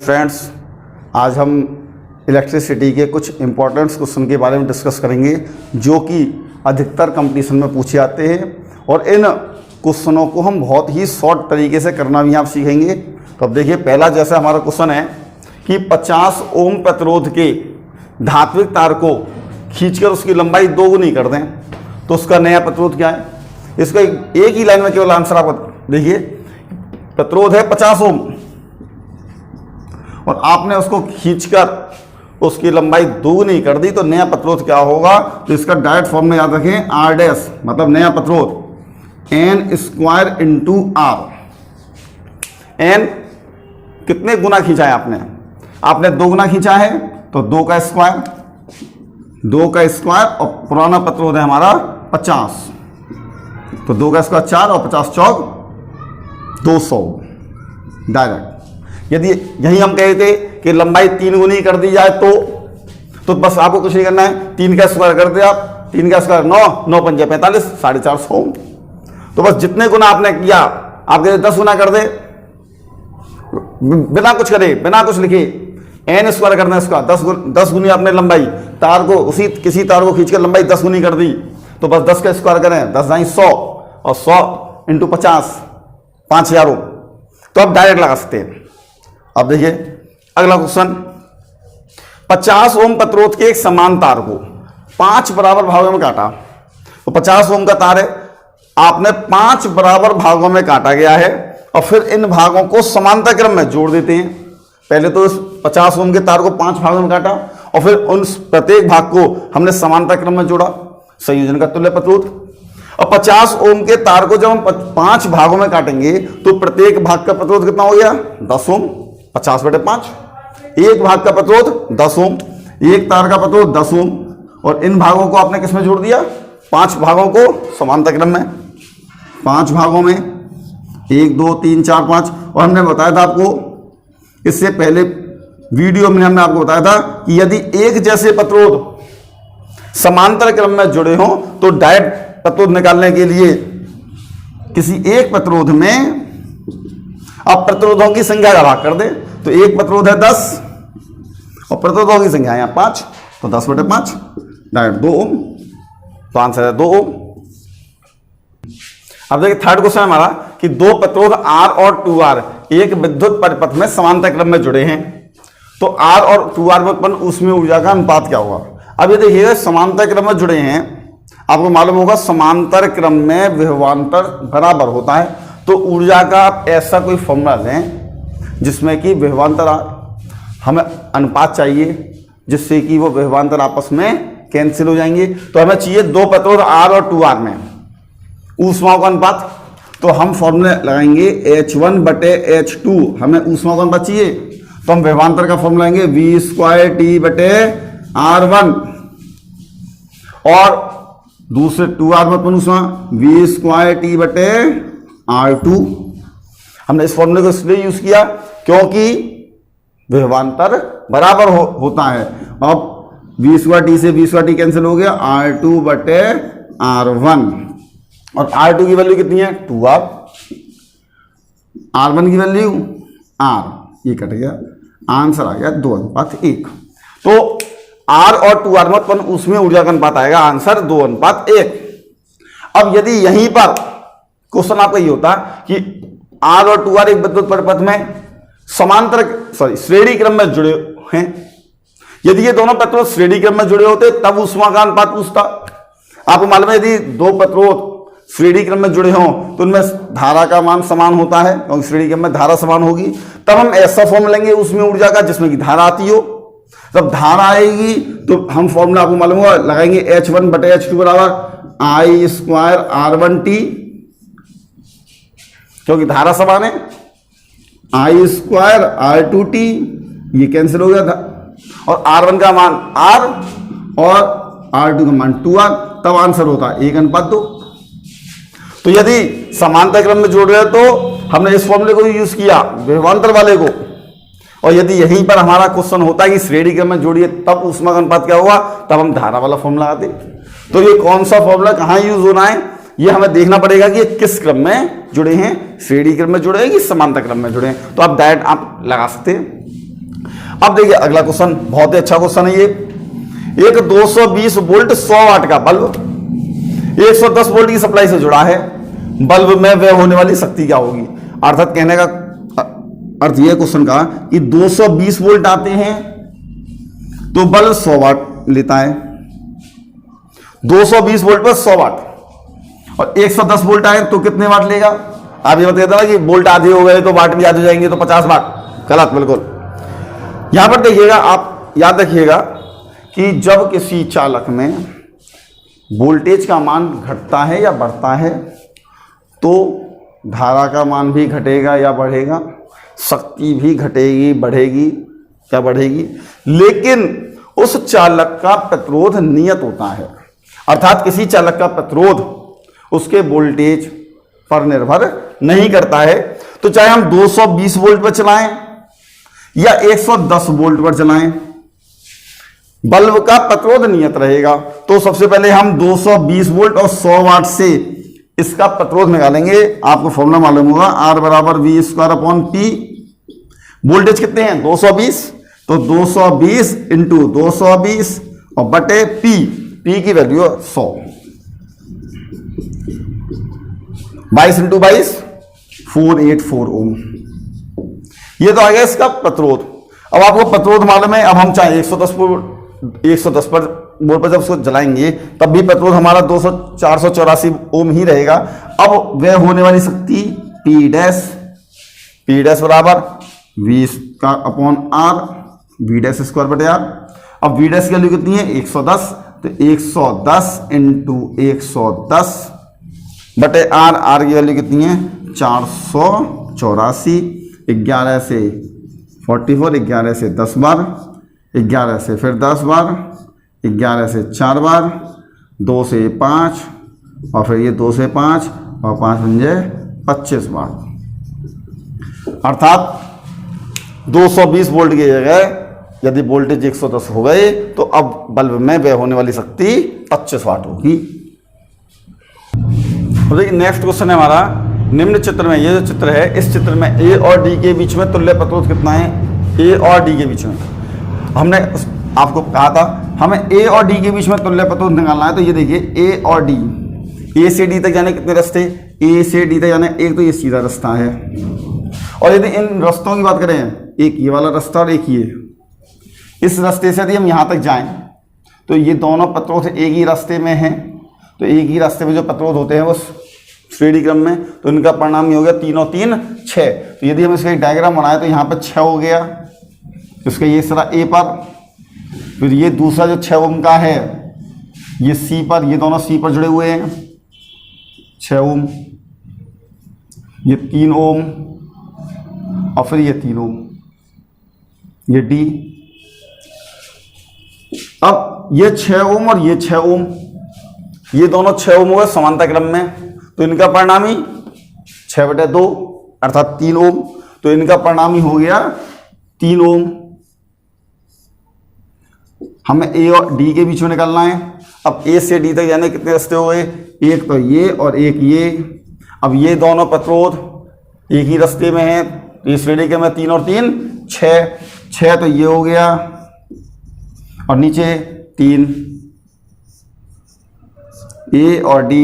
Friends, आज हम electricity के कुछ इम्पोर्टेंट क्वेश्चन के बारे में डिस्कस करेंगे जो कि अधिकतर कंपटीशन में पूछे जाते हैं और इन क्वेश्चनों को हम बहुत ही शॉर्ट तरीके से करना भी आप सीखेंगे। तो अब देखिए, पहला जैसा हमारा क्वेश्चन है कि 50 ओम प्रतिरोध के धात्विक तार को खींचकर उसकी लंबाई 2 गुनी कर दें तो उसका नया प्रतिरोध क्या है। इसका एक ही लाइन में केवल आंसर आपको देखिए, प्रतिरोध है 50 ओम और आपने उसको खींचकर उसकी लंबाई 2 गुनी कर दी तो नया प्रतिरोध क्या होगा। तो इसका डायरेक्ट फॉर्म में याद रखें, आर डैश मतलब नया प्रतिरोध N square into R. N कितने गुना खींचा है आपने 2 गुना खींचा है तो 2 का स्क्वायर और पुराना प्रतिरोध है हमारा 50 तो 2 का स्क्वायर 4 और 50 चौक 200 डायरेक्ट। यदि यही हम कहे थे कि लंबाई 3 गुनी कर दी जाए तो बस आपको कुछ नहीं करना है, 3 का स्क्वायर कर दे आप, 3 का स्क्वायर 9, 9 पंजे 45, 450। तो बस जितने गुना आपने किया आप कहते 10 गुना कर दे, बिना कुछ करे बिना कुछ लिखे एन स्क्वायर करना है इसका 10 गुनी आपने लंबाई तार को किसी तार को खींचकर लंबाई 10 गुनी कर दी तो बस 10 का स्क्वायर करें, 10 दाई 100 और 100 इंटू 50 5000। तो आप डायरेक्ट लगा सकते हैं। अब देखिए अगला क्वेश्चन, 50 ओम प्रतिरोध के एक समान तार को 5 बराबर भागों में काटा। तो 50 ओम का तार है, आपने 5 बराबर भागों में काटा गया है और फिर इन भागों को समांतर क्रम में जोड़ देते हैं। पहले तो इस 50 ओम के तार को 5 भागों में काटा और फिर उन प्रत्येक भाग को हमने समांतर क्रम में जोड़ा, संयोजन का तुल्य प्रतिरोध। और 50 ओम के तार को जब हम 5 भागों में काटेंगे तो प्रत्येक भाग का प्रतिरोध कितना हो गया 10 ओम, 50/5। एक भाग का प्रतिरोध 10 ओम, एक तार का प्रतिरोध 10 ओम और इन भागों को आपने किसमें जोड़ दिया, 5 भागों को समांतर क्रम में, 5 भागों में 1 2 3 4 5। और हमने बताया था आपको इससे पहले वीडियो में हमने आपको बताया था कि यदि एक जैसे प्रतिरोध समांतर क्रम में जुड़े हों तो डायरेक्ट प्रतिरोध निकालने के लिए किसी एक प्रतिरोध में आप प्रतिरोधों की संख्या का भाग कर दें। तो एक प्रतिरोध है 10 और प्रतिरोधों की संख्या है 5 तो 10/5 डायरेक्ट 2 ओम। तो आंसर है 2 ओम। अब देखिए थर्ड क्वेश्चन हमारा कि 2 प्रतिरोध R और 2R एक विद्युत परिपथ में समांतर क्रम में जुड़े हैं तो R और 2R में उत्पन्न ऊष्मीय ऊर्जा का अनुपात क्या होगा। अब ये देखिए समांतर क्रम में जुड़े हैं, आपको मालूम होगा समांतर क्रम में विभवांतर बराबर होता है तो ऊर्जा का आप ऐसा कोई फॉर्मूला लें जिसमें कि विभवांतर हमें अनुपात चाहिए जिससे कि वो विभवांतर आपस में कैंसिल हो जाएंगे। तो हमें चाहिए 2 प्रतिरोध R और 2R में ऊष्माओं का अनुपात। तो हम फॉर्मूले लगाएंगे H1/H2, हमें ऊष्मा का अनुपात चाहिए तो हम विभवांतर का फॉर्मूला लेंगे V²T/R1 और दूसरे 2R में अपन ऊष्मा V²T/R2। हमने इस फॉर्मूले को इसलिए यूज किया क्योंकि विभवांतर बराबर होता है। अब V²T से V²T कैंसिल हो गया, R2/R1 और R2 की वैल्यू कितनी है 2R, R1 की वैल्यू R, ये कट गया, आंसर आ गया 2:1। तो R और 2R में उत्पन्न ऊष्मीय ऊर्जा का अनुपात आएगा आंसर 2:1। अब यदि यहीं पर क्वेश्चन आपका ये होता कि R और 2R एक विद्युत परिपथ में श्रेणी क्रम में जुड़े हैं, यदि ये दोनों प्रतिरोध श्रेणी क्रम में जुड़े होते तब ऊष्मा का अनुपात पूछता। आपको मालूम है यदि 2 प्रतिरोध श्रेणी क्रम में जुड़े हों तो उनमें धारा का मान समान होता है क्योंकि श्रेणी क्रम में धारा समान होगी। तब हम ऐसा फॉर्म लेंगे ऊष्मीय ऊर्जा का जिसमें कि धारा आती हो। जब धारा आएगी तो हम फॉर्मूला आपको मालूम होगा लगाएंगे H1/H2 बराबर I²R1T क्योंकि धारा समान है, I²R2T ये कैंसिल हो गया था और R1 का मान R और R2 का मान 2R, तब आंसर होता है 1:2। तो यदि समांतर क्रम में जोड़ रहे हो तो हमने इस फॉर्मूले को यूज किया विभवांतर वाले को, और यदि यहीं पर हमारा क्वेश्चन होता है कि श्रेणी क्रम में जोड़िए तब ऊष्मा का अनुपात क्या होगा, तब हम धारा वाला फॉर्मूला लगाते। तो ये कौन सा फॉर्मूला कहां यूज होना है ये हमें देखना पड़ेगा कि ये किस क्रम में जुड़े हैं, श्रेणी क्रम में जुड़े हैं कि समांतर क्रम में जुड़े हैं। तो आप डायरेक्ट आप लगा सकते हैं। अब देखिए अगला क्वेश्चन, बहुत ही अच्छा क्वेश्चन है ये। एक 220 वोल्ट 100 वाट का बल्ब 110 वोल्ट की सप्लाई से जुड़ा है, बल्ब में व्यय होने वाली शक्ति क्या होगी? अर्थात कहने का अर्थ यह क्वेश्चन का कि 220 वोल्ट आते हैं तो बल्ब 100 वाट लेता है, 220 वोल्ट पर 100 वाट, और 110 वोल्ट आए तो कितने वाट लेगा? आप ये बता देना कि वोल्ट आधे हो गए तो वाट भी आधे हो जाएंगे तो 50 वाट, गलत बिल्कुल। यहां पर देखिएगा, आप याद रखिएगा कि जब किसी चालक में वोल्टेज का मान घटता है या बढ़ता है तो धारा का मान भी घटेगा या बढ़ेगा, शक्ति भी घटेगी बढ़ेगी क्या बढ़ेगी, लेकिन उस चालक का प्रतिरोध नियत होता है। अर्थात किसी चालक का प्रतिरोध उसके वोल्टेज पर निर्भर नहीं करता है। तो चाहे हम 220 वोल्ट पर चलाएं या 110 वोल्ट पर चलाएं, बल्ब का प्रतिरोध नियत रहेगा। तो सबसे पहले हम 220 वोल्ट और 100 वाट से इसका प्रतिरोध निकालेंगे। आपको फॉर्मूला मालूम होगा, R बराबर V square upon P. Voltage कितने हैं? 220, तो 220 इंटू 220 और बटे पी की वैल्यू 100, 22 इंटू 22 484 ओम। ये तो आ गया इसका प्रतिरोध। अब आपको प्रतिरोध मालूम है। अब हम चाहे 110 पर वोल्ट पर जब उसको जलाएंगे तब भी प्रतिरोध हमारा 484 ओम ही रहेगा। अब वह होने वाली शक्ति P डैश बराबर V का upon R, V dash square बटे R। अब V डैश की वैल्यू कितनी है? 110, तो 110 इंटू 110 बटे R की वैल्यू कितनी है? 484। 11 से 44, 11 से 10 बार, 11 से फिर 10 बार, 11 से 4 बार, 2 से 5 और फिर ये 2 से 5 और 5 बन जाए 25 बार। अर्थात 220 वोल्ट की जगह यदि वोल्टेज 110 हो गए तो अब बल्ब में व्यय होने वाली शक्ति 25 वाट होगी। देखिए नेक्स्ट क्वेश्चन है हमारा, निम्न चित्र में, ये जो चित्र है इस चित्र में ए और डी के बीच में तुल्य प्रतिरोध कितना है? ए और डी के बीच में हमने आपको कहा था हमें ए और डी के बीच में तुल्य प्रतिरोध निकालना है। तो ये देखिए ए और डी, ए से डी तक जाने कितने रास्ते? ए से डी तक जाने एक तो ये सीधा रास्ता है, और यदि इन रास्तों की बात करें, एक ये वाला रास्ता और एक ये, इस रास्ते से यदि हम यहाँ तक जाएं तो ये दोनों प्रतिरोध एक ही रास्ते में हैं। तो एक ही रास्ते में जो प्रतिरोध होते हैं वो श्रेणी क्रम में, तो इनका परिणाम ये हो गया 3 और 3 6। तो यदि हम इसका एक डायग्राम बनाए तो यहाँ पर 6 हो गया, इसका ये सारा ए पर, फिर ये दूसरा जो 6 ओम का है ये सी पर, ये दोनों सी पर जुड़े हुए हैं 6 ओम, ये 3 ओम और फिर ये 3 ओम, ये डी। अब ये 6 ओम और ये 6 ओम, ये दोनों 6 ओम हुए समांतर क्रम में, तो इनका परिणामी 6/2 अर्थात 3 ओम, तो इनका परिणामी हो गया 3 ओम। हमें ए और डी के बीच में निकालना है। अब ए से डी तक जाने कितने रास्ते हो गए? एक तो ये और एक ये। अब ये दोनों प्रतिरोध एक ही रास्ते में है, तो इस श्रेणी के में 3 और 3 6, तो ये हो गया और नीचे 3, ए और डी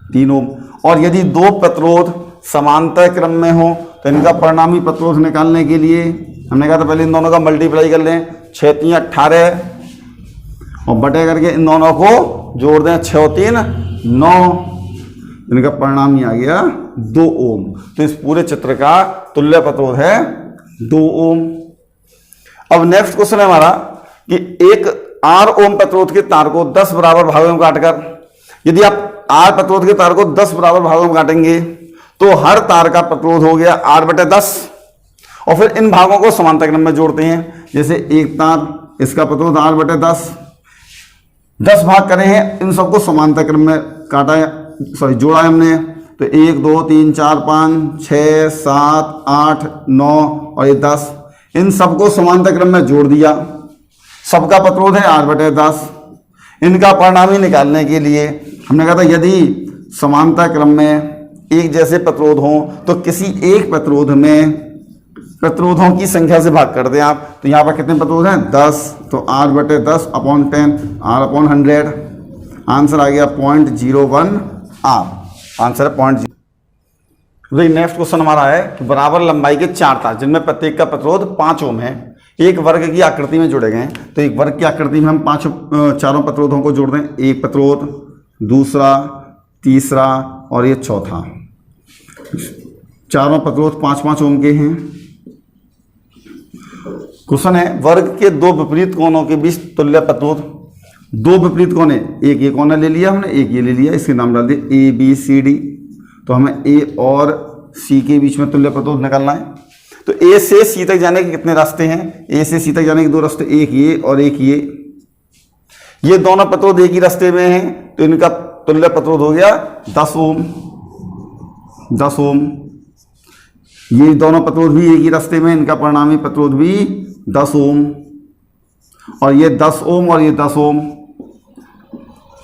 3 ओम। और यदि दो प्रतिरोध समांतर क्रम में हो तो इनका परिणामी प्रतिरोध निकालने के लिए हमने कहा था पहले इन दोनों का मल्टीप्लाई कर लें, 6 3 18 और बटे करके इन दोनों को जोड़ दें, 6 और 3 9, इनका परिणाम ही आ गया 2 ओम। तो इस पूरे चित्र का तुल्य प्रतिरोध है 2 ओम। अब नेक्स्ट क्वेश्चन है हमारा कि एक R ओम प्रतिरोध के तार को 10 बराबर भागों में काटकर, यदि आप R प्रतिरोध के तार को 10 बराबर भागों में काटेंगे तो हर तार का प्रतिरोध हो गया R/10, और फिर इन भागों को समांतर क्रम में जोड़ते हैं। जैसे एक तार, इसका प्रतिरोध R/10, 10 भाग करे हैं, इन सबको समांतर क्रम में काटा है, जोड़ा है हमने। तो 1 2 3 4 5 6 7 8 9 और ये 10, इन सबको समांतर क्रम में जोड़ दिया, सबका प्रतिरोध है R/10। इनका परिणामी निकालने के लिए हमने कहा था यदि समांतर क्रम में एक जैसे प्रतिरोध हों तो किसी एक प्रतिरोध में प्रतिरोधों की संख्या से भाग कर दें आप, तो यहाँ पर कितने प्रतिरोध हैं 10, तो R/10 अपॉन 10 R/100, आंसर आ गया 0.01 R, आंसर है 0.0। भाई नेक्स्ट क्वेश्चन हमारा है कि बराबर लंबाई के 4 तार जिनमें प्रत्येक का प्रतिरोध 5 ओम है, एक वर्ग की आकृति में जोड़े गए हैं। तो एक वर्ग की आकृति में हम चारों प्रतिरोधों को जोड़ दें, एक प्रतिरोध, दूसरा, तीसरा और ये चौथा। चारों प्रतिरोध 5-5 ओम के हैं। क्वेश्चन है वर्ग के दो विपरीत कोणों के बीच तुल्य प्रतिरोध। दो विपरीत कोने, एक ये कोना ले लिया हमने, एक ये ले लिया, इसके नाम डाल दिए ABCD। तो हमें A और C के बीच में तुल्य प्रतिरोध निकालना है। तो A से C तक जाने के कितने रास्ते हैं? A से C तक जाने के 2 रास्ते, एक ये और एक ये दोनों प्रतिरोध एक ही रास्ते में हैं, तो इनका तुल्य प्रतिरोध हो गया 10 ओम। 10 ओम। ये दोनों प्रतिरोध भी एक ही रास्ते में, इनका परिणामी प्रतिरोध भी 10 ओम। और ये 10 ओम और ये 10 ओम,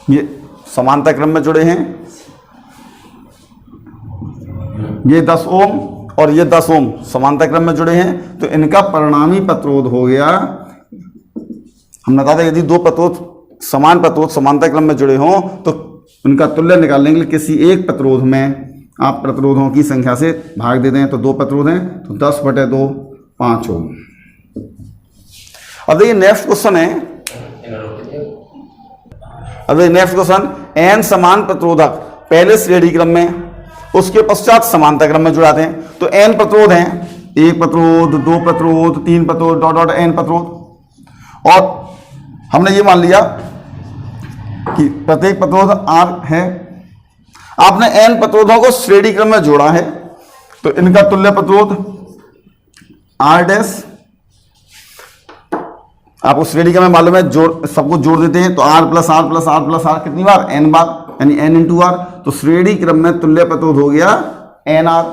ये समांतर क्रम में जुड़े हैं। ये 10 ओम और ये 10 ओम समांतर क्रम में जुड़े हैं, तो इनका परिणामी प्रतिरोध हो गया, हमने कहा था यदि दो प्रतिरोध समान प्रतिरोध समांतर क्रम में जुड़े हों तो उनका तुल्य निकालने के लिए किसी एक प्रतिरोध में आप प्रतिरोधों की संख्या से भाग दे दें। तो 2 प्रतिरोध हैं, तो 10/2 5 ओम। अब देखिए नेक्स्ट क्वेश्चन है, नेक्स्ट क्वेश्चन, n समान प्रतिरोधक पहले श्रेणी क्रम में उसके पश्चात समांतर क्रम में जुड़ाते हैं। तो n प्रतिरोध हैं, 1 प्रतिरोध, 2 प्रतिरोध, 3 प्रतिरोध, n प्रतिरोध। और हमने ये मान लिया कि प्रत्येक प्रतिरोध R है। आपने n प्रतिरोधों को श्रेणी क्रम में जोड़ा है, तो इनका तुल्य प्रतिरोध R', आपको श्रेणी क्रम में मालूम है, सबको जोड़ देते हैं तो R + R + R + R कितनी बार? n बार, यानी n × R। तो श्रेणी क्रम में तुल्य प्रतिरोध हो गया NR।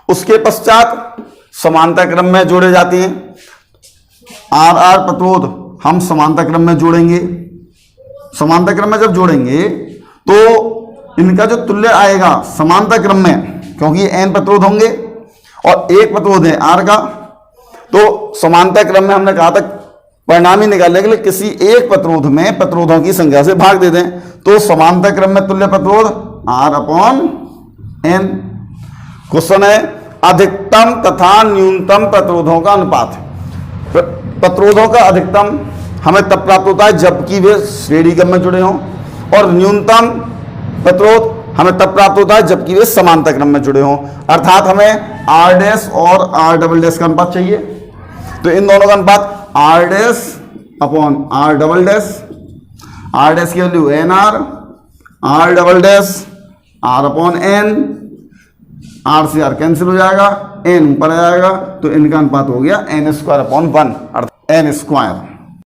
उसके पश्चात समांतर क्रम में जोड़े जाते हैं। RR प्रतिरोध हम समांतर क्रम में जोड़ेंगे। समांतर क्रम में जब जोड़ेंगे तो इनका जो तुल्य आएगा समांतर क्रम में, क्योंकि ये n प्रतिरोध होंगे और एक प्रतिरोध है R का, तो समांतर क्रम में हमने कहा था परिणामी निकालने के लिए किसी एक प्रतिरोध में प्रतिरोधों की संख्या से भाग दे दें। तो समांतर क्रम में तुल्य प्रतिरोध R/n। क्वेश्चन है अधिकतम तथा न्यूनतम प्रतिरोधों का अनुपात। प्रतिरोधों का अधिकतम हमें तब प्राप्त होता है जबकि वे श्रेणी क्रम में जुड़े हों, और न्यूनतम प्रतिरोध हमें तब प्राप्त होता है जबकि वे समांतर क्रम में जुड़े हों। अर्थात हमें R' और R" का अनुपात चाहिए। तो इन दोनों का अनुपात R'/R'। R' की value NR, R', R/n। R से R कैंसिल हो जाएगा, n ऊपर आ जाएगा, तो इनका अनुपात हो गया n² 1, अर्थात n²।